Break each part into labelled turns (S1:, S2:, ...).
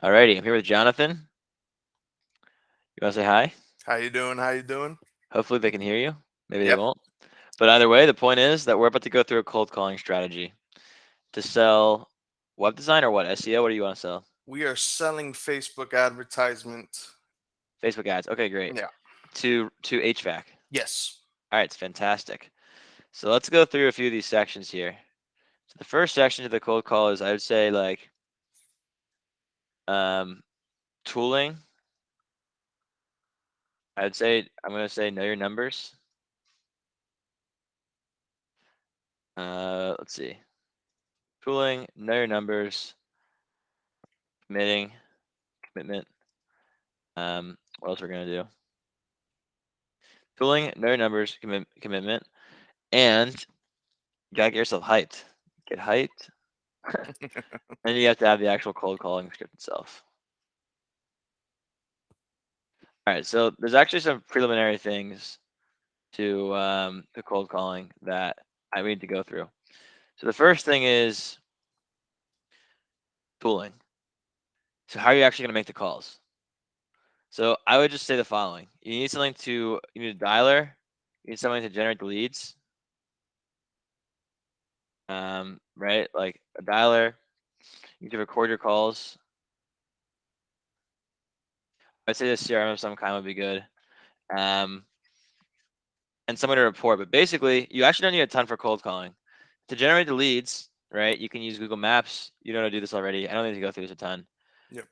S1: Alrighty, I'm here with Jonathan. You want to say hi?
S2: How you doing? How you doing?
S1: Hopefully they can hear you. Maybe they
S2: Yep.
S1: won't. But either way, the point is that we're about to go through a cold calling strategy to sell web design or what? SEO? What do you want to sell?
S2: We are selling Facebook advertisement.
S1: Facebook ads. Okay, great.
S2: Yeah.
S1: To HVAC.
S2: Yes.
S1: All right, it's fantastic. So let's go through a few of these sections here. So the first section to the cold call is I would say like um, tooling. I'm gonna say know your numbers. Let's see. Tooling, know your numbers, commitment. What else we're gonna do? Tooling, know your numbers, commitment, and you gotta get yourself hyped. Get hyped, and you have to have the actual cold calling script itself. All right, so there's actually some preliminary things to cold calling that I need to go through. So the first thing is tooling. So how are you actually gonna make the calls? So I would just say the following: you need a dialer, you need something to generate the leads, right? Like a dialer, you need to record your calls. I'd say the CRM of some kind would be good. Um, and someone to report. But basically, you actually don't need a ton for cold calling. To generate the leads, right, you can use Google Maps. You know how to do this already. I don't need to go through this a ton.
S2: Yep.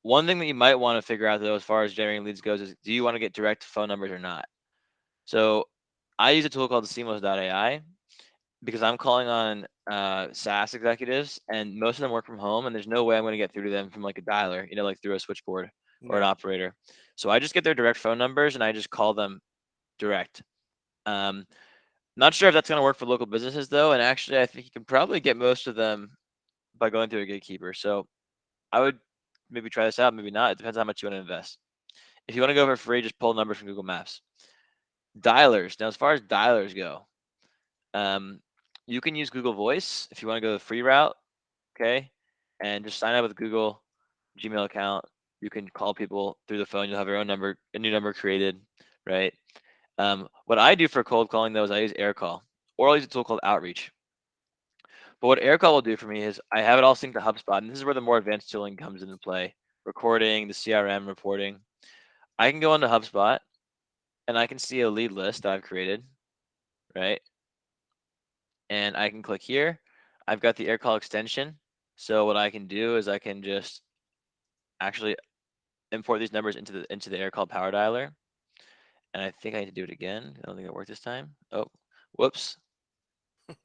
S1: One thing that you might want to figure out, though, as far as generating leads goes, is do you want to get direct phone numbers or not? So I use a tool called Seamless.ai because I'm calling on SaaS executives, and most of them work from home, and there's no way I'm going to get through to them from like a dialer, like through a switchboard or an
S2: Yeah.
S1: operator. So I just get their direct phone numbers and I just call them direct. Um, Not sure if that's going to work for local businesses though, and actually I think you can probably get most of them by going through a gatekeeper. So I would maybe try this out, maybe not. It depends how much you want to invest. If you want to go for free, just pull numbers from Google Maps. Dialers. Now, as far as dialers go, um, you can use Google Voice if you want to go the free route, okay? And just sign up with Google Gmail account. You can call people through the phone. You'll have your own number, a new number created, right? What I do for cold calling though is I use AirCall, or I'll use a tool called Outreach. But what AirCall will do for me is I have it all synced to HubSpot, and this is where the more advanced tooling comes into play: recording, the CRM reporting. I can go into HubSpot and I can see a lead list that I've created, right? And I can click here. I've got the AirCall extension. So what I can do is I can just actually import these numbers into the AirCall power dialer. And I think I need to do it again. I don't think it worked this time. Oh, whoops. What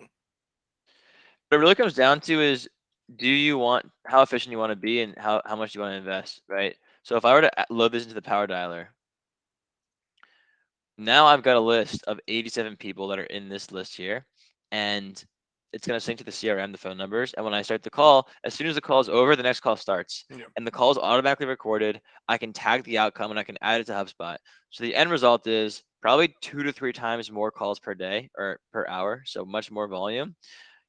S1: it really comes down to is how efficient you want to be and how much you want to invest, right? So if I were to load this into the power dialer, now I've got a list of 87 people that are in this list here, and it's going to sync to the CRM, the phone numbers. And when I start the call, as soon as the call is over, the next call starts,
S2: Yep.
S1: and the call is automatically recorded. I can tag the outcome and I can add it to HubSpot. So the end result is probably 2 to 3 times more calls per day or per hour, so much more volume.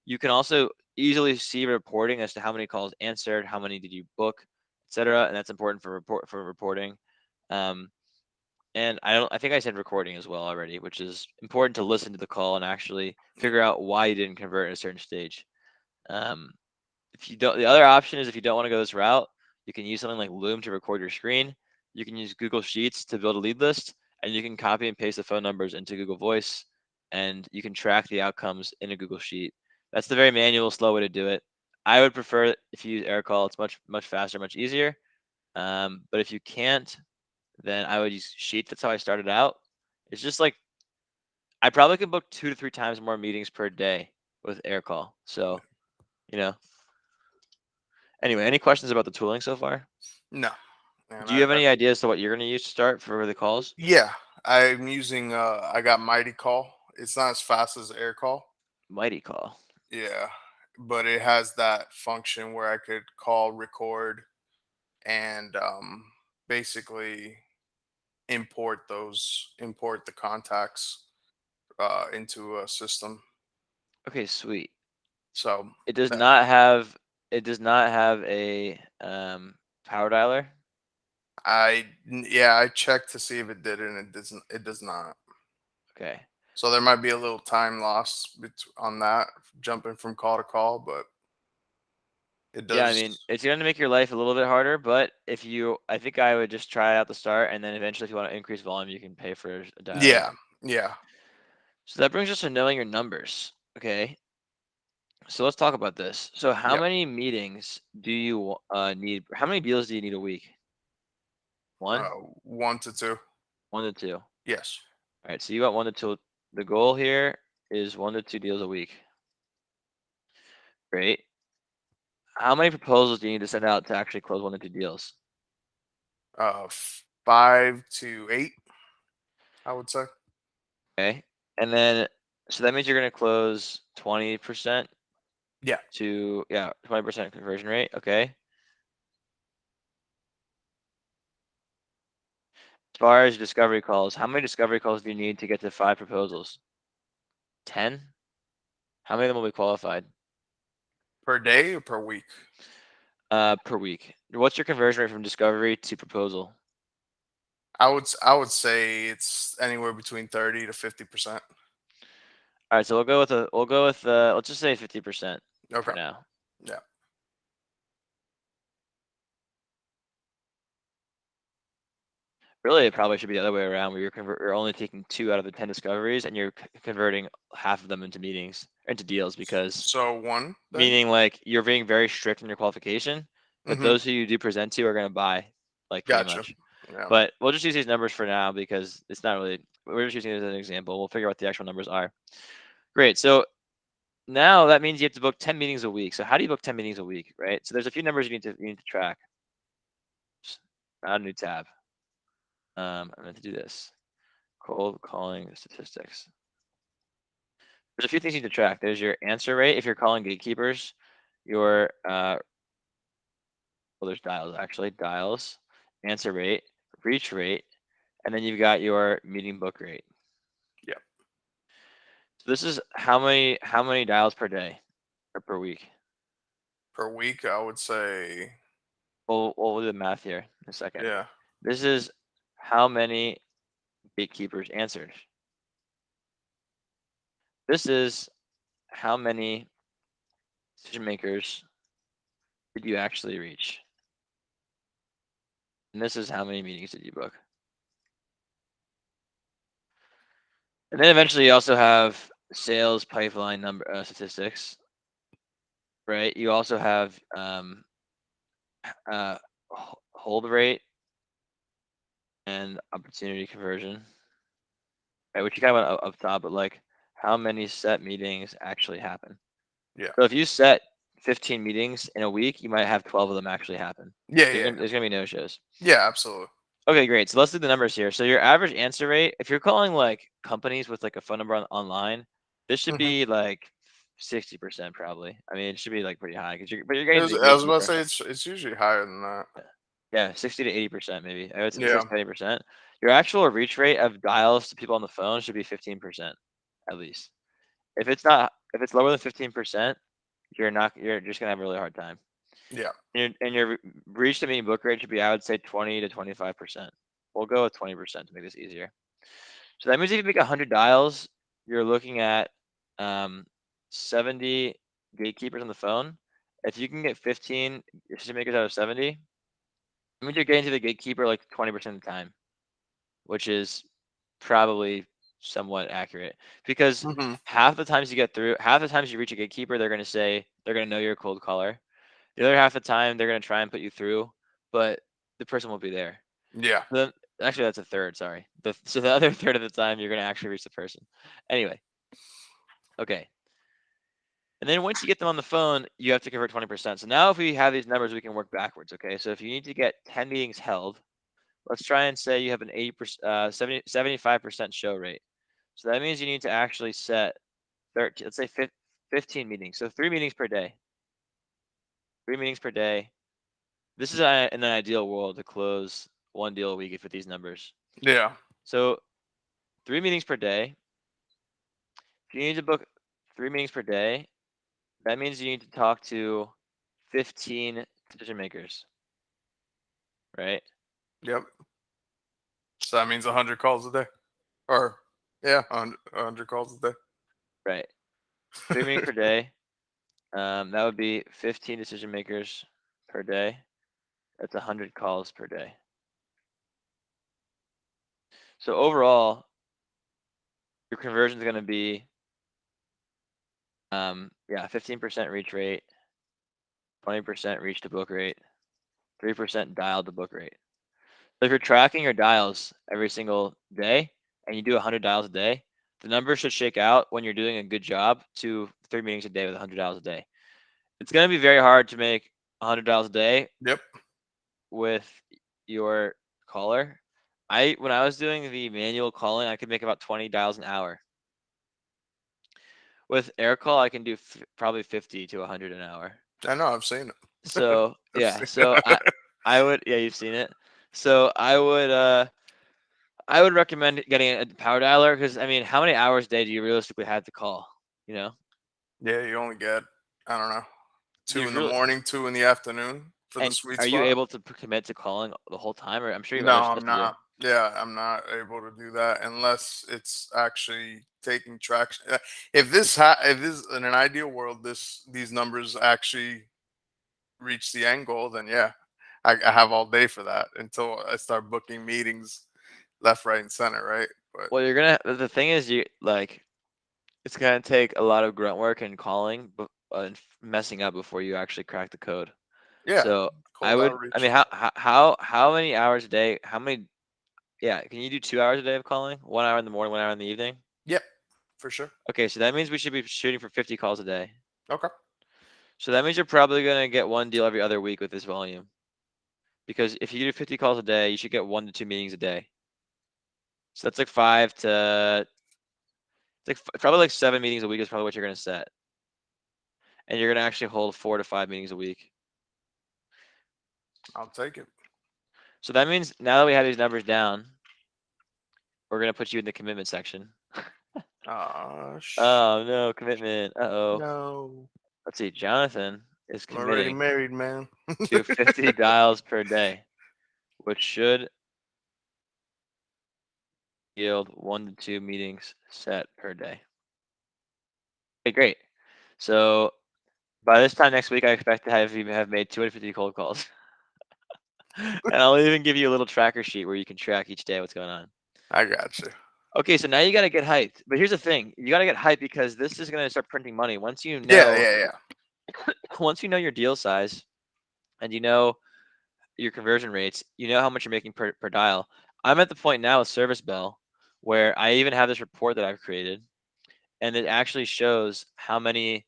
S1: You can also easily see reporting as to how many calls answered, how many did you book,
S2: Yep.
S1: etc. And that's important for reporting. Um, and I think I said recording as well already, which is important to listen to the call and actually
S2: Yep.
S1: figure out why you didn't convert at a certain stage. Um, if you don't, the other option is if you don't want to go this route, you can use something like Loom to record your screen. You can use Google Sheets to build a lead list, and you can copy and paste the phone numbers into Google Voice, and you can track the outcomes in a Google Sheet. That's the very manual, slow way to do it. I would prefer if you use AirCall. It's much faster, much easier. But if you can't, then I would use Sheets. That's how I started out. It's just like I probably could book 2 to 3 times more meetings per day with AirCall. So, you know. Anyway, any questions about the tooling so far?
S2: No. And
S1: Do you have any ideas to what you're going to use to start for the calls?
S2: yeah, I'm using I got Mighty Call. It's not as fast as Air Call.
S1: Mighty Call.
S2: Yeah. But it has that function where I could call, record, and basically import the contacts into a system.
S1: Okay, sweet.
S2: So
S1: It does
S2: that
S1: not have it does not have a power dialer?
S2: Yeah, I checked to see if it did, and it does not.
S1: Okay.
S2: So there might be a little time loss on that, jumping from call to call, but it
S1: Yeah, I
S2: does.
S1: mean, it's going to make your life a little bit harder, but I think I would just try it out the start, and then eventually, if you want to increase volume, you can pay for a dialer.
S2: Yeah, yeah,
S1: So that brings us to knowing your numbers. Okay. So let's talk about this. So how
S2: yeah.
S1: many meetings do you need? How many deals do you need a week? One,
S2: 1 to 2.
S1: 1 to 2. All
S2: Yes,
S1: right. So you got 1 to 2. The goal here is 1 to 2 deals a week. Great. How many proposals do you need to send out to actually close 1 to 2 deals?
S2: 5 to 8, I would say.
S1: Okay. And then, so that means you're going to close 20%
S2: Yeah,
S1: to, yeah, 20% conversion rate. Okay. As far as discovery calls, how many discovery calls do you need to get to 5 proposals? 10? How many of them will be qualified?
S2: per day or per week.
S1: Per week. What's your conversion rate from discovery to proposal?
S2: I would say it's anywhere between 30 to 50%.
S1: All right, so we'll go with let's just say 50% for
S2: Okay.
S1: now.
S2: Yeah.
S1: Really, it probably should be the other way around, where you're only taking 2 out of the 10 discoveries, and you're converting half of them into deals, because
S2: So one then.
S1: meaning like you're being very strict in your qualification, but
S2: Mm-hmm.
S1: those who you do present to are going to buy, like, pretty
S2: Gotcha.
S1: much.
S2: Yeah.
S1: But we'll just use these numbers for now because it's not really. We're just using it as an example. We'll figure out what the actual numbers are. Great. So now that means you have to book 10 meetings a week. So how do you book 10 meetings a week, right? So there's a few numbers you need to track. Add a new tab. I'm going to do this. Cold calling statistics. There's a few things you need to track. There's your answer rate if you're calling gatekeepers. Your well, there's dials actually. Dials, answer rate, reach rate, and then you've got your meeting book rate.
S2: Yeah.
S1: So this is how many dials per day or per week.
S2: Per week, I would say.
S1: We'll do the math here in a second.
S2: Yeah.
S1: This is how many gatekeepers answered. This is how many decision makers did you actually reach. And this is how many meetings did you book. And then eventually you also have sales pipeline number statistics, right? You also have uh, hold rate and opportunity conversion, right? Which you kind of went up top, but like how many set meetings actually happen.
S2: Yeah.
S1: So if you set 15 meetings in a week, you might have 12 of them actually happen.
S2: Yeah.
S1: There's
S2: Yeah.
S1: gonna, there's gonna be no shows.
S2: Yeah. Absolutely.
S1: Okay, great. So let's do the numbers here. So your average answer rate, if you're calling like companies with like a phone number online, this should
S2: Hmm.
S1: be like 60% probably. I mean, it should be like pretty high because you're getting to the
S2: I was about to
S1: gatekeeper.
S2: say it's usually higher than that.
S1: Yeah, 60 to 80% maybe. I would say
S2: Yeah.
S1: 70%. Your actual reach rate of dials to people on the phone should be 15% at least. If it's lower than 15%, you're just gonna have a really hard time.
S2: Yeah.
S1: And your reach to meeting book rate should be, I would say, 20 to 25%. We'll go with 20% to make this easier. So that means if you make 100 dials, you're looking at 70 gatekeepers on the phone. If you can get 15 decision makers out of 70, that means you're getting to the gatekeeper like 20% of the time, which is probably somewhat accurate, because
S2: Hmm.
S1: half the times you reach a gatekeeper, they're going to know you're a cold caller. The other half of the time, they're going to try and put you through, but the person won't be there.
S2: Yeah.
S1: Then actually, that's a third. Sorry. So the other third of the time, you're going to actually reach the person. Anyway, okay. And then once you get them on the phone, you have to convert 20%. So now if we have these numbers, we can work backwards. Okay. So if you need to get 10 meetings held, let's try and say you have an 75% show rate. So that means you need to actually set 13, let's say 15 meetings. So 3 meetings per day. 3 meetings per day. This is in an ideal world to close 1 deal a week with these numbers.
S2: Yeah.
S1: So 3 meetings per day. If you need to book 3 meetings per day, that means you need to talk to 15 decision makers. right?
S2: Yep. So that means 100 calls a day. Or, yeah, 100 calls a day.
S1: Right. 3 meetings per day. That would be 15 decision makers per day. That's 100 calls per day. So overall, your conversion is going to be, yeah, 15% reach rate, 20% reach to book rate, 3% dial to book rate. So if you're tracking your dials every single day and you do 100 dials a day, the numbers should shake out when you're doing a good job to 3 meetings a day with 100 dials a day. It's going to be very hard to make 100 dials a day
S2: Yep.
S1: with your caller. When I was doing the manual calling, I could make about 20 dials an hour. With air call, I can do probably 50 to 100 an hour.
S2: I know. I've seen it.
S1: So
S2: I've
S1: yeah,
S2: seen
S1: so I would, yeah, you've seen it. So I would recommend getting a power dialer because I mean, how many hours a day do you realistically have to call? You know,
S2: Yeah, you only get, I don't know, two
S1: there's
S2: in the
S1: really,
S2: morning, two in the afternoon for the
S1: and
S2: sweet
S1: are you
S2: spot.
S1: able to commit to calling the whole time, or I'm sure you have
S2: No,
S1: other stuff
S2: I'm
S1: to do.
S2: not. Yeah, I'm not able to do that unless it's actually taking traction. If this in an ideal world, these numbers actually reach the end goal, then yeah, I have all day for that until I start booking meetings left, right, and center, right? But
S1: Well, you're gonna. The thing is, you like it's gonna take a lot of grunt work and calling, but and messing up before you actually crack the code.
S2: yeah,
S1: So I
S2: cold
S1: would. I
S2: outreach.
S1: mean, how many hours a day? How many? Yeah, can you do 2 hours a day of calling? 1 hour in the morning, 1 hour in the evening.
S2: Yep, for sure.
S1: Okay, so that means we should be shooting for 50 calls a day.
S2: Okay.
S1: So that means you're probably gonna get one deal every other week with this volume. Because if you do 50 calls a day, you should get 1 to 2 meetings a day. So that's like it's like probably like 7 meetings a week is probably what you're gonna set, and you're gonna actually hold 4 to 5 meetings a week.
S2: I'll take it.
S1: So that means now that we have these numbers down, we're gonna put you in the commitment section.
S2: Ah,
S1: Oh no, commitment. Uh-oh.
S2: no.
S1: Let's see. Jonathan is
S2: I'm already
S1: committing
S2: married, man.
S1: to 50 dials per day, which should yield 1 to 2 meetings set per day. Okay, great. So by this time next week, I expect to have made 250 cold calls. And I'll even give you a little tracker sheet where you can track each day what's going on.
S2: I got you.
S1: Okay, so now you got to get hyped. But here's the thing: you got to get hyped because this is going to start printing money. Once you
S2: Yeah,
S1: know,
S2: yeah, yeah.
S1: once you know your deal size, and you know your conversion rates, you know how much you're making per dial. I'm at the point now with Service Bell where I even have this report that I've created, and it actually shows how many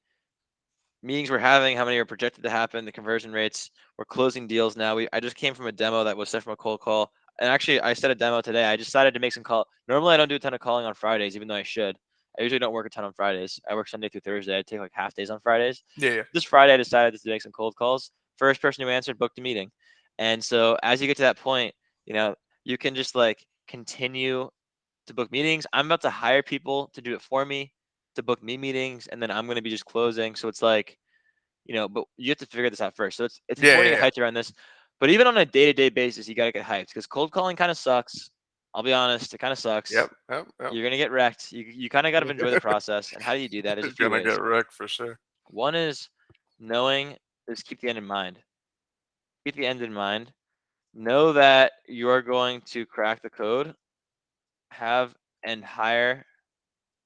S1: meetings we're having, how many are projected to happen, the conversion rates. We're closing deals now. I just came from a demo that was set from a cold call. And actually, I set a demo today. I decided to make some call. Normally, I don't do a ton of calling on Fridays, even though I should. I usually don't work a ton on Fridays. I work Sunday through Thursday. I take like half days on Fridays.
S2: Yeah, yeah.
S1: This Friday, I decided to make some cold calls. First person who answered booked a meeting. And so as you get to that point, you can just like continue to book meetings. I'm about to hire people to do it for me, to book me meetings, and then I'm going to be just closing. So it's like, but you have to figure this out first. So it's
S2: Yeah,
S1: important
S2: yeah,
S1: to
S2: yeah.
S1: get hyped around this. But even on a day-to-day basis, you gotta get hyped because cold calling kind of sucks. I'll be honest, it kind of sucks.
S2: Yep, yep, yep.
S1: You're gonna get wrecked. You kind of got to enjoy the process. And how do you do that? There's a
S2: It's
S1: few
S2: gonna
S1: ways.
S2: get wrecked for sure.
S1: One is keep the end in mind. Keep the end in mind. Know that you're going to crack the code. Have and hire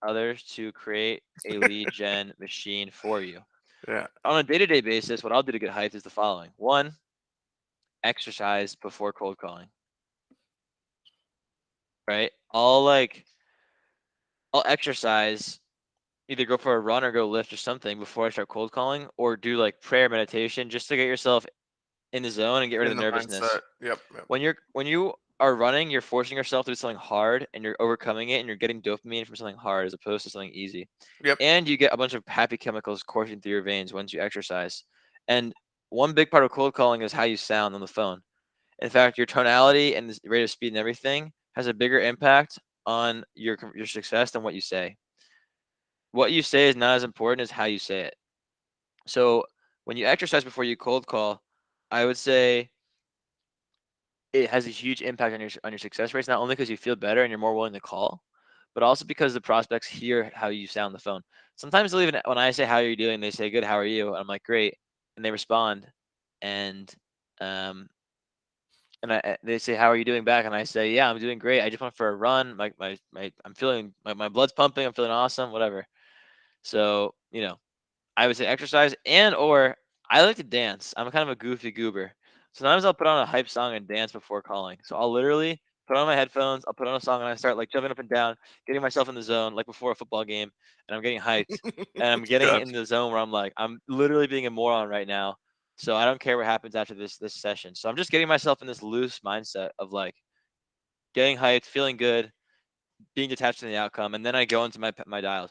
S1: others to create a lead gen machine for you.
S2: Yeah.
S1: On a day-to-day basis, what I'll do to get hyped is the following: one, exercise before cold calling, right? I'll exercise, either go for a run or go lift or something before I start cold calling, or do like prayer meditation just to get yourself in the zone and get rid of
S2: In
S1: the
S2: the
S1: nervousness.
S2: mindset. Yep, yep.
S1: When you are running, you're forcing yourself to do something hard and you're overcoming it and you're getting dopamine from something hard as opposed to something easy.
S2: Yep.
S1: And you get a bunch of happy chemicals coursing through your veins once you exercise. And one big part of cold calling is how you sound on the phone. In fact, your tonality and the rate of speed and everything has a bigger impact on your success than what you say. What you say is not as important as how you say it. So when you exercise before you cold call, I would say it has a huge impact on your success rates, not only because you feel better and you're more willing to call, but also because the prospects hear how you sound on the phone. Sometimes they'll even when I say how are you doing, they say good, how are you? And I'm like great, and they respond, and um they say how are you doing back, and I say yeah I'm doing great. I just went for a run. I'm feeling my blood's pumping. I'm feeling awesome. Whatever. So I would say exercise and or I like to dance. I'm kind of a goofy goober. Sometimes I'll put on a hype song and dance before calling. So I'll literally put on my headphones, I'll put on a song and I start like jumping up and down, getting myself in the zone like before a football game, and I'm getting hyped. And I'm getting in
S2: Gotcha.
S1: the zone where I'm like, I'm literally being a moron right now. So I don't care what happens after this session. So I'm just getting myself in this loose mindset of like getting hyped, feeling good, being detached from the outcome, and then I go into my dials.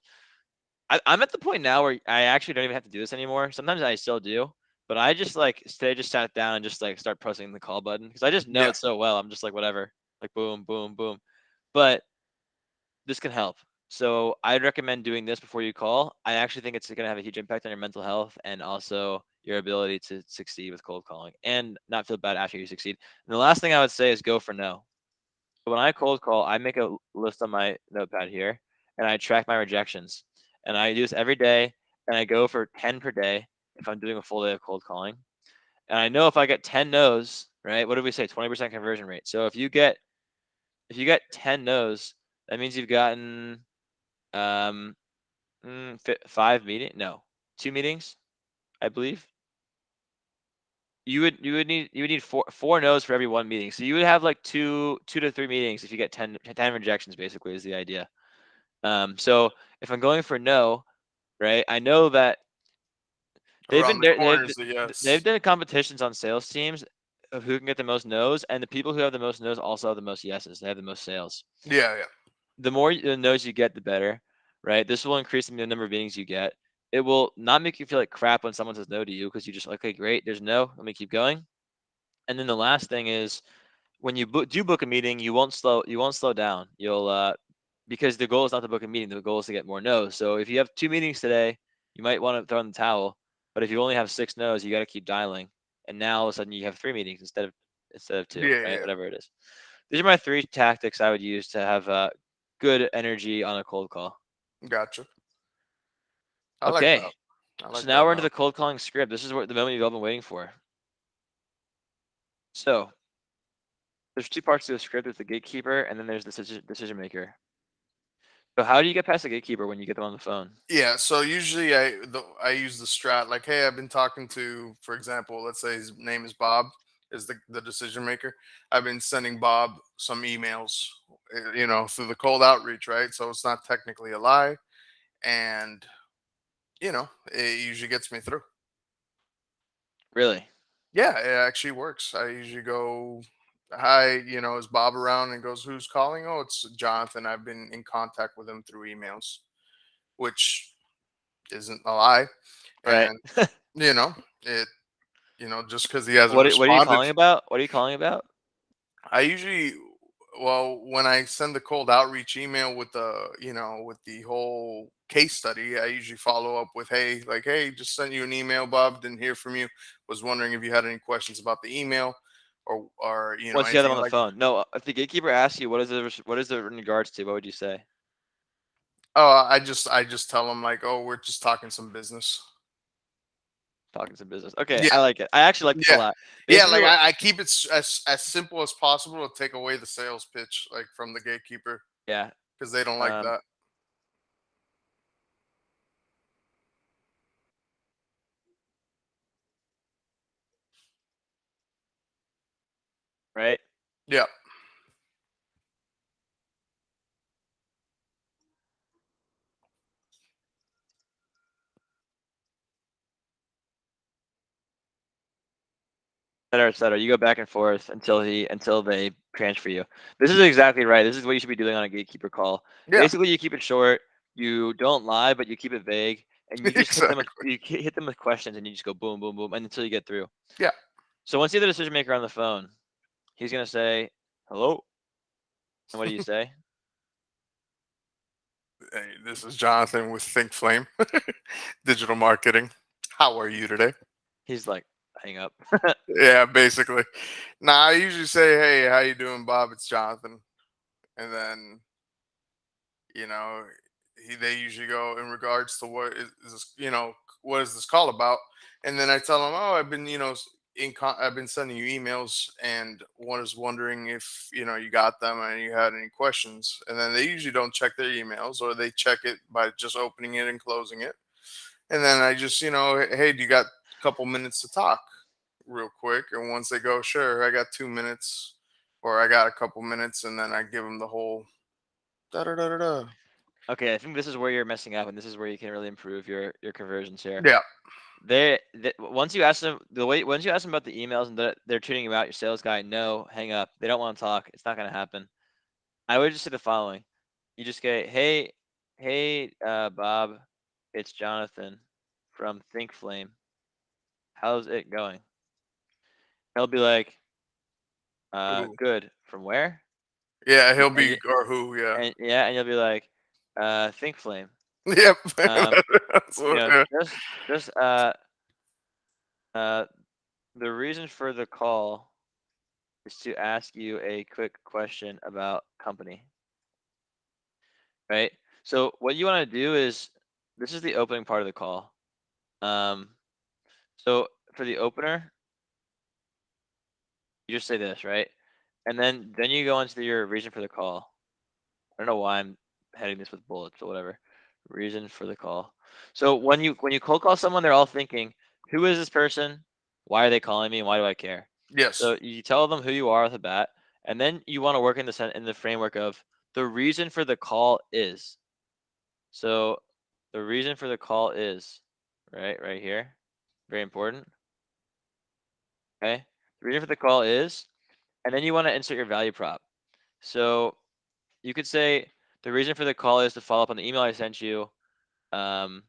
S1: I'm at the point now where I actually don't even have to do this anymore. Sometimes I still do, but I just like today just sat down and just like start pressing the call button because I just know
S2: Yeah.
S1: it so well. I'm just like whatever, like boom, boom, boom. But this can help. So I'd recommend doing this before you call. I actually think it's going to have a huge impact on your mental health and also your ability to succeed with cold calling and not feel bad after you succeed. And the last thing I would say is go for no. So when I cold call, I make a list on my notepad here and I track my rejections. And I do this every day and I go for 10 per day if I'm doing a full day of cold calling. And I know if I get 10 no's, right? What did we say? 20% conversion rate. So if you get 10 no's, that means you've gotten um 5 meetings, no, 2 meetings, I believe. You would need four no's for every 1 meeting. So you would have like two to three meetings if you get 10 rejections basically is the idea. So if I'm going for no, right? I know that they've
S2: Around
S1: been
S2: the
S1: there.
S2: corner is a
S1: They've
S2: yes.
S1: done competitions on sales teams of who can get the most no's, and the people who have the most no's also have the most yeses. They have the most sales.
S2: Yeah, yeah.
S1: The more no's you get, the better, right? This will increase the number of meetings you get. It will not make you feel like crap when someone says no to you because you just okay, great. There's no. Let me keep going. And then the last thing is when you do book a meeting, you won't slow down. You'll because the goal is not to book a meeting. The goal is to get more no's. So if you have 2 meetings today, you might want to throw in the towel. But if you only have 6 no's, you got to keep dialing. And now all of a sudden you have 3 meetings instead of two,
S2: Yeah,
S1: right?
S2: yeah.
S1: Whatever it is. These are my 3 tactics I would use to have good energy on a cold call.
S2: Gotcha. I like
S1: Okay,
S2: that. I
S1: so
S2: like
S1: now
S2: that,
S1: we're into
S2: man.
S1: the cold calling script. This is what the moment you've all been waiting for. So there's 2 parts to the script. There's the gatekeeper, and then there's the decision maker. So how do you get past the gatekeeper when you get them on the phone?
S2: Yeah, so usually I use the strat like, hey, I've been talking to, for example, let's say his name is Bob, is the decision maker. I've been sending Bob some emails, through the cold outreach, right? So it's not technically a lie, and it usually gets me through.
S1: Really?
S2: Yeah, it actually works. I usually go, hi, is Bob around? And goes, who's calling? Oh, it's Jonathan. I've been in contact with him through emails, which isn't a lie.
S1: Right.
S2: And it just because he hasn't
S1: What are you
S2: responded.
S1: calling about? What are you calling about?
S2: I usually, well, when I send the cold outreach email with with the whole case study, I usually follow up with, hey, like, hey, just sent you an email, Bob, didn't hear from you, was wondering if you had any questions about the email, or
S1: Once you have them
S2: anything
S1: on the
S2: like.
S1: phone. No, if the gatekeeper asks you what is it in regards to, what would you say?
S2: Oh, I just tell them like, oh, we're just talking some business.
S1: Talking some business. Okay,
S2: Yeah,
S1: I like it. I actually like this a
S2: yeah,
S1: lot.
S2: yeah.
S1: Basically,
S2: Like
S1: what?
S2: I keep it as simple as possible to take away the sales pitch, like from the gatekeeper,
S1: Yeah.
S2: because they don't like
S1: Um.
S2: that.
S1: Right.
S2: Yeah.
S1: Cetera, et cetera. You go back and forth until they transfer you. This is exactly right. This is what you should be doing on a gatekeeper call.
S2: Yeah.
S1: Basically, you keep it short. You don't lie, but you keep it vague, and you just hit them with
S2: Exactly.
S1: hit them with questions, and you just go boom, boom, boom, and until you get through.
S2: Yeah.
S1: So once you have the decision maker on the phone, he's gonna say, "Hello," and what do you say?
S2: Hey, this is Jonathan with Think Flame Digital Marketing. How are you today?
S1: He's like, hang up.
S2: Yeah, basically. Nah, I usually say, "Hey, how you doing, Bob? It's Jonathan," and then you know, they usually go in regards to is this, what is this call about? And then I tell them, oh, I've been, I've been sending you emails and was wondering if, you got them and you had any questions. And then they usually don't check their emails or they check it by just opening it and closing it. And then I just, hey, do you got a couple minutes to talk real quick? And once they go, sure, I got 2 minutes or I got a couple minutes. And then I give them the whole da da da da da.
S1: Okay, I think this is where you're messing up, and this is where you can really improve your conversions here.
S2: Yeah.
S1: Once you ask them once you ask them about the emails and they're tuning you out, your sales guy, no, hang up. They don't want to talk. It's not going to happen. I would just say the following. You just say, hey, Bob, it's Jonathan from ThinkFlame. How's it going? He'll be like,
S2: Ooh.
S1: good. From where?
S2: Yeah, he'll
S1: And
S2: be or who, yeah.
S1: and yeah, and you'll be like, ThinkFlame.
S2: Yep.
S1: Um,
S2: That's what, yeah.
S1: just uh, the reason for the call is to ask you a quick question about company, right? So what you want to do is this is the opening part of the call. Um, so for the opener, you just say this, right? And then you go into your reason for the call. I don't know why I'm heading this with bullets, but whatever. Reason for the call. So when you cold call someone, they're all thinking, who is this person? Why are they calling me? And why do I care?
S2: Yes.
S1: So you tell them who you are off the bat, and then you want to work in the framework of the reason for the call is. So the reason for the call is right here, very important. Okay, the reason for the call is, and then you want to insert your value prop. So you could say the reason for the call is to follow up on the email I sent you. Um,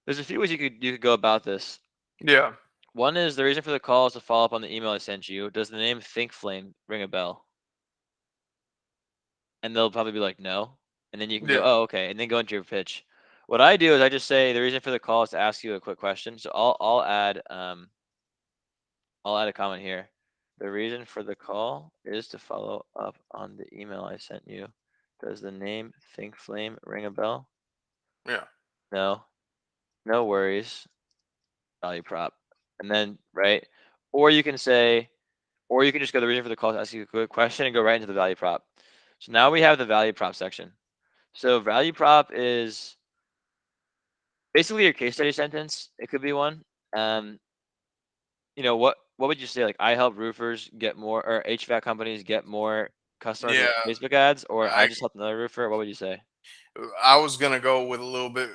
S1: there's a few ways you could go about this.
S2: Yeah.
S1: One is the reason for the call is to follow up on the email I sent you. Does the name ThinkFlame ring a bell? And they'll probably be like, no. And then you can go,
S2: Yeah.
S1: oh, okay, and then go into your pitch. What I do is I just say the reason for the call is to ask you a quick question. So I'll add a comment here. The reason for the call is to follow up on the email I sent you. Does the name ThinkFlame ring a bell?
S2: Yeah.
S1: No. No worries. Value prop. And then right, or you can say, or you can just go the reason for the call to ask you a quick question and go right into the value prop. So now we have the value prop section. So value prop is basically your case study sentence. It could be one. Um, what would you say? Like, I help roofers get more, or HVAC companies get more customers
S2: Yeah.
S1: with Facebook ads, or I
S2: I
S1: just helped another roofer. What would you say?
S2: I was gonna go with a little bit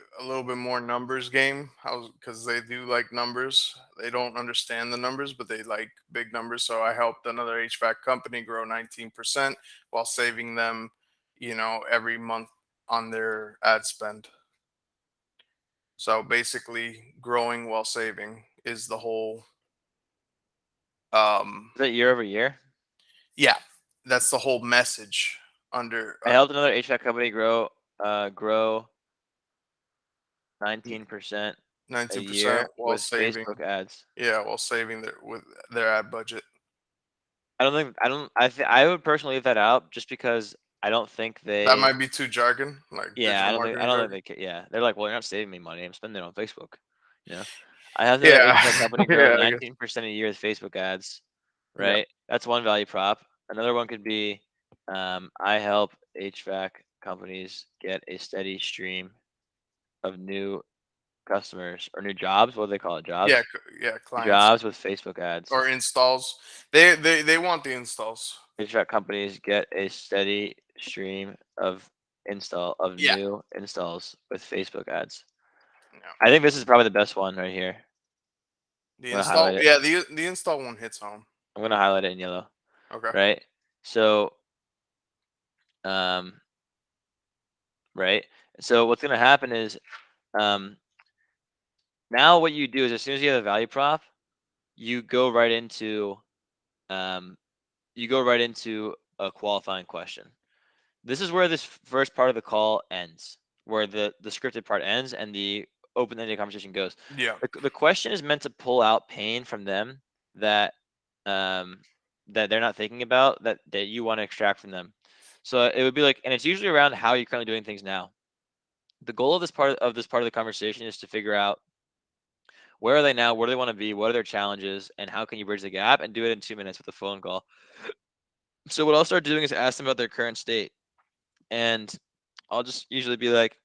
S2: more numbers game. I was because they do like numbers. They don't understand the numbers, but they like big numbers. So I helped another HVAC company grow 19% while saving them, every month on their ad spend. So basically, growing while saving is the whole. Um,
S1: Is that year over year?
S2: yeah, that's the whole message under
S1: I helped another HVAC company grow 19% a
S2: 19%
S1: year
S2: while
S1: with
S2: saving.
S1: Facebook ads.
S2: Yeah, while saving their ad budget.
S1: I would personally leave that out just because I don't think
S2: That
S1: they.
S2: might be too jargon, like
S1: Yeah,
S2: digital
S1: I
S2: marketing
S1: don't think
S2: jargon.
S1: they. Yeah, they're like, well, you're not saving me money. I'm spending it on Facebook. You know, I have another
S2: Yeah,
S1: HVAC company grow
S2: yeah, I guess.
S1: 19% a year with Facebook ads.
S2: Yeah,
S1: Right, that's one value prop. Another one could be, I help HVAC companies get a steady stream of new customers or new jobs. What do they call it?
S2: yeah,
S1: Jobs.
S2: yeah.
S1: New
S2: Clients
S1: jobs with Facebook ads.
S2: or installs. They want the installs.
S1: HVAC companies get a steady stream of
S2: Yeah,
S1: new installs with Facebook ads.
S2: yeah.
S1: I think this is probably the best one right here.
S2: The
S1: I'm gonna
S2: install.
S1: highlight it.
S2: Yeah, the install one hits home.
S1: I'm gonna highlight it in yellow,
S2: Okay.
S1: right? So, um, right. So what's gonna happen is, um, now what you do is as soon as you have a value prop, you go right into, um, you go right into a qualifying question. This is where this first part of the call ends, where the scripted part ends and the open-ended conversation goes.
S2: Yeah.
S1: The question is meant to pull out pain from them that um, that they're not thinking about that you want to extract from them. So it would be like, and it's usually around how you're currently doing things now. The goal of this part of the conversation is to figure out where are they now, where do they want to be, what are their challenges, and how can you bridge the gap, and do it in 2 minutes with a phone call. So what I'll start doing is ask them about their current state, and I'll just usually be like,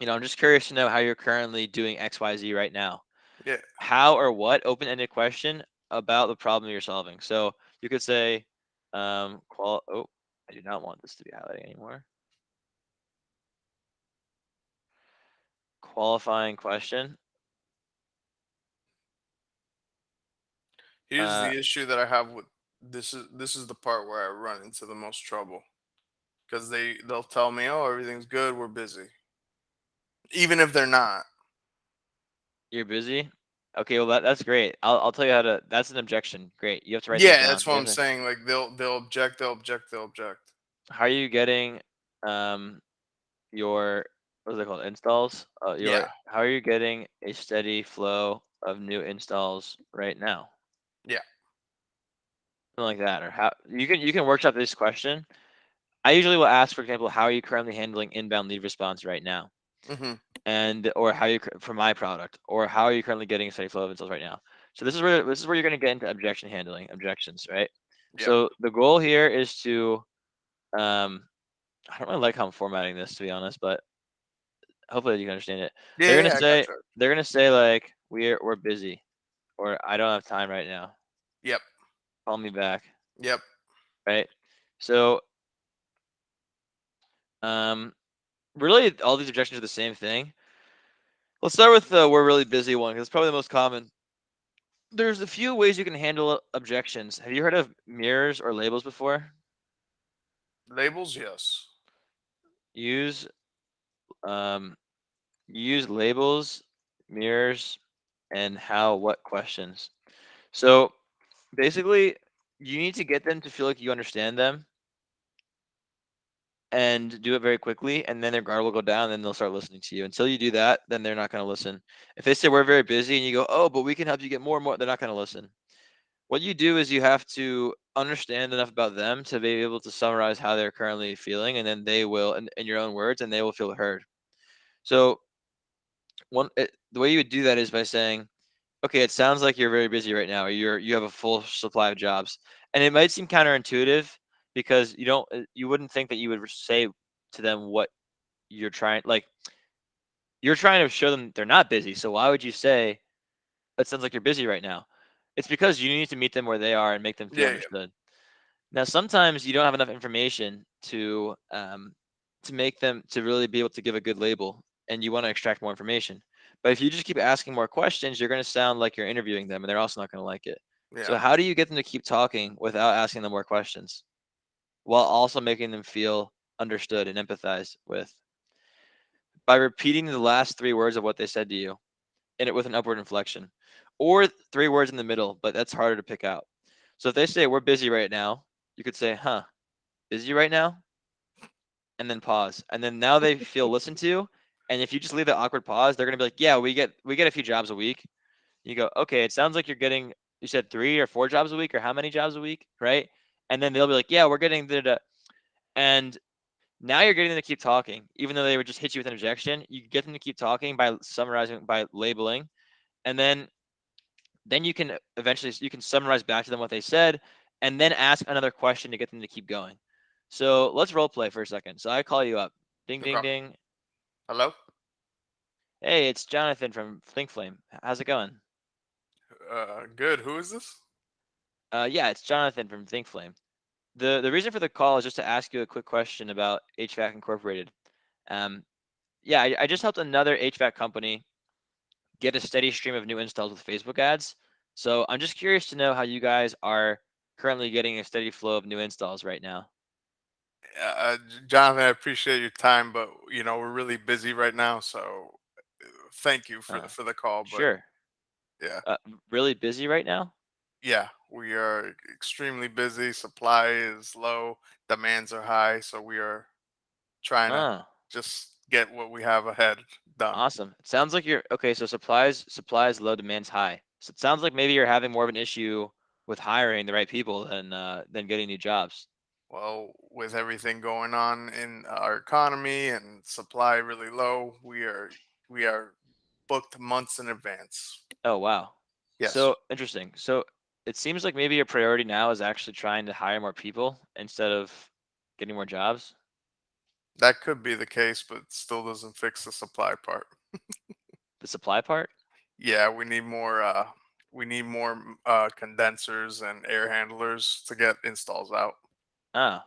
S1: I'm just curious to know how you're currently doing XYZ right now.
S2: Yeah.
S1: How or what? Open-ended question about the problem you're solving. So you could say, oh, I do not want this to be highlighting anymore. Qualifying question.
S2: Here's
S1: Uh,
S2: the issue that I have with this is the part where I run into the most trouble because they'll tell me, "Oh, everything's good, we're busy," even if they're not.
S1: you're busy. Okay, well that's great. I'll tell you how to. That's an objection. Great. You have to write that
S2: Yeah,
S1: down.
S2: that's what I'm saying. Like they'll object, they'll object, they'll object.
S1: How are you getting um your what is it called, installs?
S2: Yeah,
S1: Your How are you getting a steady flow of new installs right now?
S2: yeah.
S1: Something like that, or how you can workshop this question. I usually will ask, for example, how are you currently handling inbound lead response right now,
S2: Hmm.
S1: and or for my product, or how are you currently getting a steady flow of installs right now. So this is where you're going to get into objection handling, objections, right?
S2: Yep.
S1: So the goal here is to um, I don't really like how I'm formatting this, to be honest, but hopefully you can understand it.
S2: Yeah,
S1: They're gonna
S2: yeah, I got
S1: say
S2: you.
S1: they're gonna say like we're busy, or I don't have time right now.
S2: Yep.
S1: Call me back,
S2: Yep.
S1: right? So um, really, all these objections are the same thing. Let's start with the we're really busy one, because it's probably the most common. There's a few ways you can handle objections. Have you heard of mirrors or labels before?
S2: Labels, yes.
S1: Use um, use labels, mirrors, and how what questions. So basically, you need to get them to feel like you understand them and do it very quickly, and then their guard will go down, and then they'll start listening to you. Until you do that, then they're not going to listen. If they say we're very busy and you go, oh, but we can help you get more and more, they're not going to listen. What you do is you have to understand enough about them to be able to summarize how they're currently feeling, and then they will, in your own words, and they will feel heard. So the way you would do that is by saying, okay, it sounds like you're very busy right now, or you have a full supply of jobs, and it might seem counterintuitive because you wouldn't think that you would say to them what you're trying to show them they're not busy. So why would you say it sounds like you're busy right now? It's because you need to meet them where they are and make them feel
S2: Yeah, yeah,
S1: understood. Now, sometimes you don't have enough information to make them to really be able to give a good label, and you want to extract more information. But if you just keep asking more questions, you're going to sound like you're interviewing them, and they're also not going to like it.
S2: yeah,
S1: So, how do you get them to keep talking without asking them more questions, while also making them feel understood and empathized with? By repeating the last three words of what they said to you, in it with an upward inflection, or three words in the middle, but that's harder to pick out. So if they say we're busy right now, you could say, huh, busy right now? And then pause. And then now they feel listened to. And if you just leave the awkward pause, they're gonna be like, yeah, we get a few jobs a week. You go, okay, it sounds like you said 3 or 4 jobs a week, or how many jobs a week, right? And then they'll be like, yeah, we're getting the and now you're getting them to keep talking, even though they would just hit you with an objection. You get them to keep talking by summarizing, by labeling, and then you can summarize back to them what they said, and then ask another question to get them to keep going. So let's role play for a second. So I call you up. Ding ding
S2: okay.
S1: ding.
S2: Hello.
S1: Hey, it's Jonathan from ThinkFlame. How's it going?
S2: Good. Who is this?
S1: Yeah, it's Jonathan from ThinkFlame. The reason for the call is just to ask you a quick question about HVAC Incorporated. Um, yeah, I just helped another HVAC company get a steady stream of new installs with Facebook ads. So I'm just curious to know how you guys are currently getting a steady flow of new installs right now.
S2: Jonathan, I appreciate your time, but we're really busy right now, so thank you for
S1: Uh,
S2: the call. But
S1: sure.
S2: yeah,
S1: Uh, really busy right now?
S2: yeah, we are extremely busy. Supply is low, demands are high, so we are trying to
S1: Oh,
S2: just get what we have ahead. Done.
S1: Awesome. It sounds like you're okay. So supplies low, demand's high. So it sounds like maybe you're having more of an issue with hiring the right people than getting new jobs.
S2: Well, with everything going on in our economy and supply really low, we are booked months in advance.
S1: Oh wow.
S2: Yes,
S1: So interesting. So it seems like maybe your priority now is actually trying to hire more people instead of getting more jobs.
S2: that could be the case, but still doesn't fix the supply part.
S1: The supply part.
S2: Yeah, we need more condensers and air handlers to get installs out.
S1: Ah,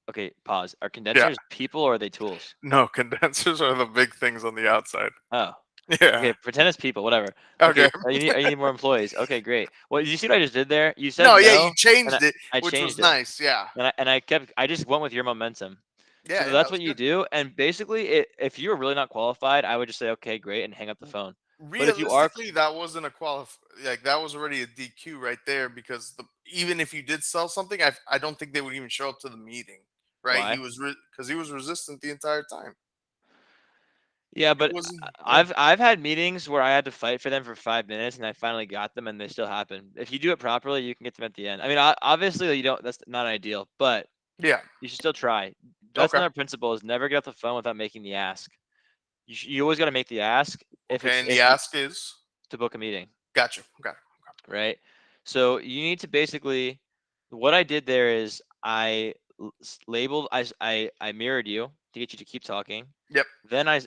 S1: okay. Pause. Are
S2: Yeah,
S1: condensers people or are they tools?
S2: no, condensers are the big things on the outside.
S1: Oh,
S2: Yeah.
S1: okay. Pretend it's people. Whatever. Okay.
S2: Okay.
S1: You need more employees. Okay, great. Well, you see what I just did there? You said
S2: No, yeah, you
S1: no, and
S2: changed it,
S1: I
S2: which was
S1: changed it.
S2: nice. Yeah.
S1: I just went with your momentum. So
S2: Yeah, yeah, it
S1: that's
S2: was
S1: what you
S2: good.
S1: do. And basically, if you're really not qualified, I would just say, okay, great, and hang up the phone. But if you are,
S2: Realistically, that wasn't a like that was already a DQ right there because even if you did sell something, I don't think they would even show up to the meeting. Right?
S1: why?
S2: Because he was resistant the entire time.
S1: Yeah,
S2: It
S1: but
S2: wasn't. Yeah.
S1: I've had meetings where I had to fight for them for 5 minutes, and I finally got them, and they still happen. If you do it properly, you can get them at the end. I mean, obviously, you don't. That's not ideal, but
S2: Yeah.
S1: you should still try. That's
S2: Okay.
S1: another principle: is never get off the phone without making the ask. You always got to make the ask
S2: Okay. And the
S1: if you
S2: ask is
S1: to book a meeting.
S2: gotcha. Got it.
S1: Right? So you need to basically, what I did there is labeled, I mirrored you to get you to keep talking.
S2: Yep.
S1: Then I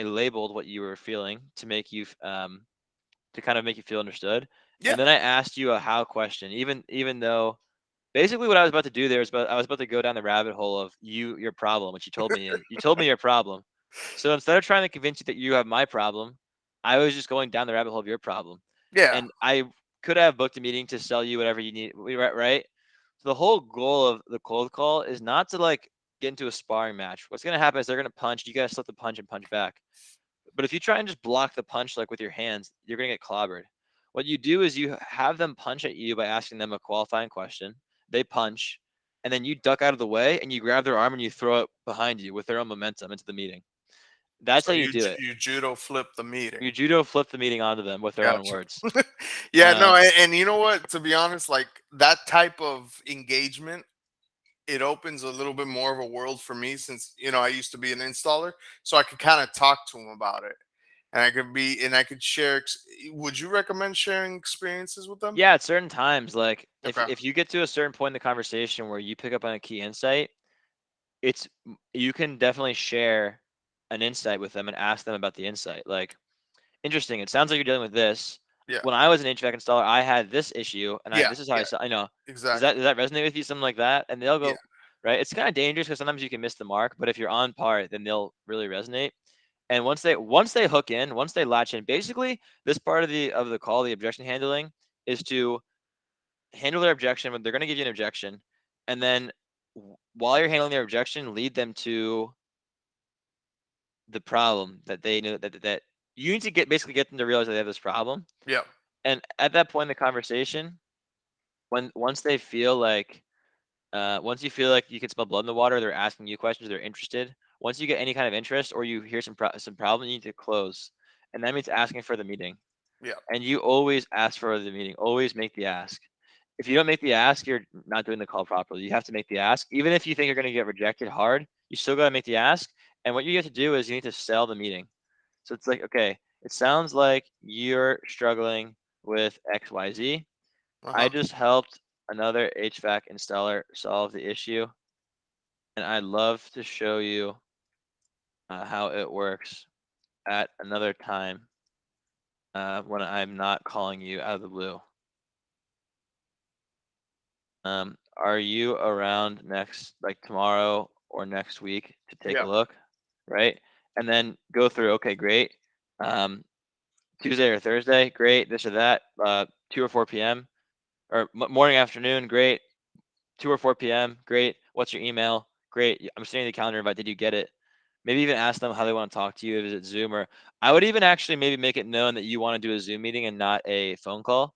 S1: labeled what you were feeling to make you to kind of make you feel understood,
S2: Yeah.
S1: and then I asked you a how question, even though basically what I was about to do there is, but I was about to go down the rabbit hole of your problem, which you told me your problem. So instead of trying to convince you that you have my problem, I was just going down the rabbit hole of your problem,
S2: Yeah.
S1: and I could have booked a meeting to sell you whatever you need. Right? So the whole goal of the cold call is not to like get into a sparring match. What's gonna happen is they're gonna punch. You gotta slip the punch and punch back. But if you try and just block the punch like with your hands, you're gonna get clobbered. What you do is you have them punch at you by asking them a qualifying question. They punch, and then you duck out of the way and you grab their arm and you throw it behind you with their own momentum into the meeting. That's
S2: So
S1: how you do it.
S2: you judo flip the
S1: You
S2: meeting.
S1: judo flip the meeting onto them with their own
S2: Gotcha.
S1: words.
S2: Yeah. No.
S1: Um,
S2: And you know what? To be honest, like that type of engagement, it opens a little bit more of a world for me since I used to be an installer, so I could kind of talk to him about it, and I could share. Would you recommend sharing experiences with them?
S1: yeah, at certain times, like
S2: Okay.
S1: if you get to a certain point in the conversation where you pick up on a key insight, you can definitely share an insight with them and ask them about the insight. Like, interesting. It sounds like you're dealing with this.
S2: Yeah.
S1: When I was an HVAC installer, I had this issue, and
S2: Yeah.
S1: this is how
S2: Yeah.
S1: I know.
S2: Exactly.
S1: Does that resonate with you? Something like that, and they'll
S2: Yeah.
S1: go right. It's kind of dangerous because sometimes you can miss the mark, but if you're on par, then they'll really resonate. And once they hook in, once they latch in, basically this part of the call, the objection handling, is to handle their objection when they're going to give you an objection, and then while you're handling their objection, lead them to the problem that they know that you need to basically get them to realize that they have this problem.
S2: Yeah.
S1: And at that point in the conversation, when once they feel like once you feel like you can smell blood in the water, they're asking you questions, they're interested. Once you get any kind of interest or you hear some problem, you need to close, and that means asking for the meeting.
S2: Yeah.
S1: And you always ask for the meeting. Always make the ask. If you don't make the ask, you're not doing the call properly. You have to make the ask, even if you think you're going to get rejected hard. You still got to make the ask. And what you have to do is you need to sell the meeting. So it's like, okay, it sounds like you're struggling with XYZ.
S2: Uh
S1: I
S2: huh.
S1: just helped another HVAC installer solve the issue, and I'd love to show you how it works at another time when I'm not calling you out of the blue. Are you around next, like tomorrow or next week to take a
S2: Yeah.
S1: look? Right? And then go through, okay, great. Um, Tuesday or Thursday, great. This or that, 2 or 4 p.m. or morning, afternoon, great. 2 or 4 p.m., great. What's your email? Great. I'm sending the calendar invite. Did you get it? Maybe even ask them how they want to talk to you. Is it Zoom or I would even actually maybe make it known that you want to do a Zoom meeting and not a phone call,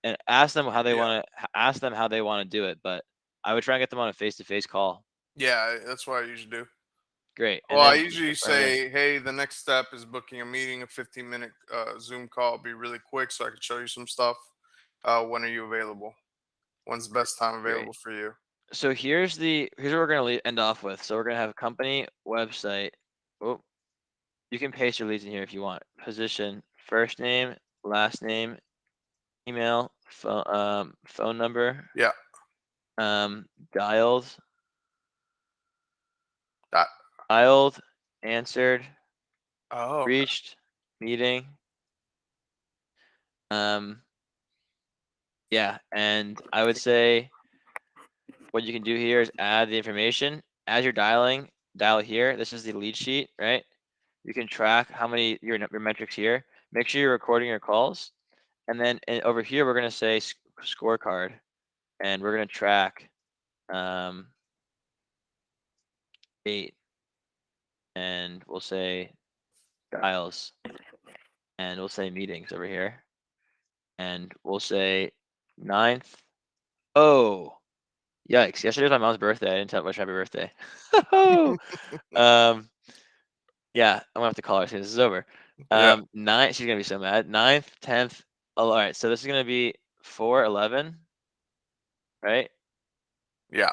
S1: and
S2: Yeah.
S1: ask them how they want to do it. But I would try and get them on a face-to-face call.
S2: Yeah. That's what I usually do.
S1: Great. And
S2: Well, I
S1: then just
S2: usually
S1: confirm it.
S2: say, hey, the next step is booking a meeting, a 15-minute Zoom call. Be really quick so I can show you some stuff. When are you available? When's the best time
S1: Great.
S2: available for you?
S1: So here's what we're gonna end off with. So we're gonna have a company website. Oh, you can paste your leads in here if you want. Position, first name, last name, email, phone number,
S2: Yeah.
S1: um, dialed,
S2: That.
S1: dialed, answered,
S2: Oh, okay.
S1: reached, meeting. Um, yeah, and I would say what you can do here is add the information as you're dialing. Dial here. This is the lead sheet, right? You can track how many your metrics here. Make sure you're recording your calls, and then over here we're gonna say scorecard, and we're gonna track um, 8, and we'll say dials, and we'll say meetings over here, and we'll say ninth. Oh, yikes! Yesterday was my mom's birthday. I didn't wish her happy birthday. um, yeah, I'm gonna have to call her as soon as this is over.
S2: Yeah.
S1: She's gonna be so mad. 9th, 10th. Oh, all right, so this is gonna be 4/11, right?
S2: Yeah.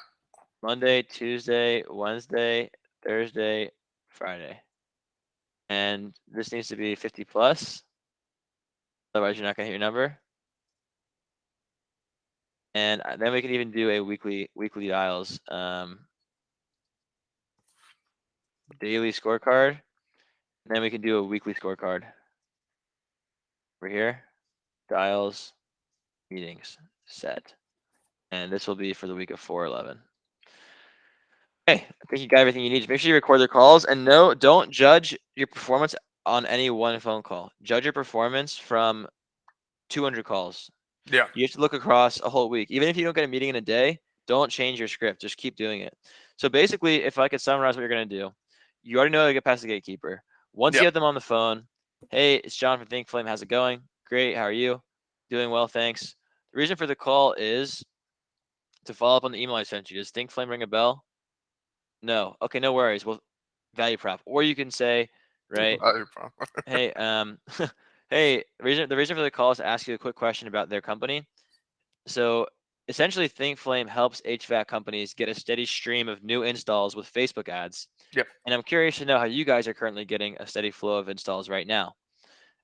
S1: Monday, Tuesday, Wednesday, Thursday, Friday. And this needs to be 50 plus. Otherwise, you're not gonna hit your number. And then we can even do a weekly dials, daily scorecard. And then we can do a weekly scorecard. Over here, dials, meetings, set. And this will be for the week of 4/11. Okay, I think you got everything you need. Make sure you record their calls, and no, don't judge your performance on any one phone call. Judge your performance from 200 calls.
S2: Yeah.
S1: You have to look across a whole week. Even if you don't get a meeting in a day, don't change your script. Just keep doing it. So basically, if I could summarize what you're going to do, you already know how to get past the gatekeeper. Once you
S2: Yep.
S1: have them on the phone, hey, it's John from ThinkFlame. How's it going? Great. How are you? Doing well, thanks. The reason for the call is to follow up on the email I sent you. Does ThinkFlame ring a bell? No. Okay, no worries. Well, value prop. Or you can say, right,
S2: Value prop.
S1: hey, hey, the reason for the call is to ask you a quick question about their company. So essentially, ThinkFlame helps HVAC companies get a steady stream of new installs with Facebook ads.
S2: Yep.
S1: And I'm curious to know how you guys are currently getting a steady flow of installs right now.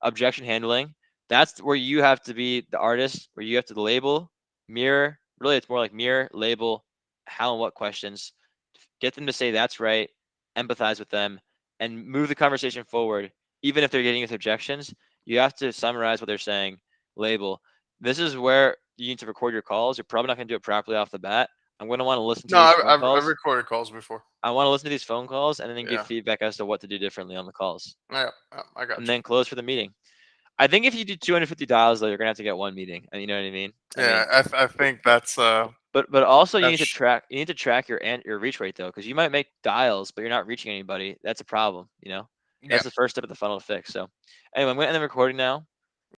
S1: Objection handling, that's where you have to be the artist, where you have to label, mirror. Really, it's more like mirror, label, how and what questions, get them to say that's right, empathize with them, and move the conversation forward. Even if they're getting with objections, you have to summarize what they're saying, label. This is where you need to record your calls. You're probably not going to do it properly off the bat. I'm going to want to listen to
S2: No,
S1: these phone
S2: I've
S1: calls.
S2: recorded calls before.
S1: I want to listen to these phone calls and then give
S2: Yeah.
S1: feedback as to what to do differently on the calls,
S2: Yeah. I
S1: and
S2: got you.
S1: then close for the meeting. I think if you do 250 dials, though, you're gonna have to get one meeting. You know what I mean? I
S2: Yeah.
S1: mean,
S2: I think that's
S1: but also you need to
S2: that's
S1: track your reach rate though, because you might make dials, but you're not reaching anybody. That's a problem.
S2: yeah.
S1: That's the first step of the funnel to fix. So anyway, I'm gonna end the recording now.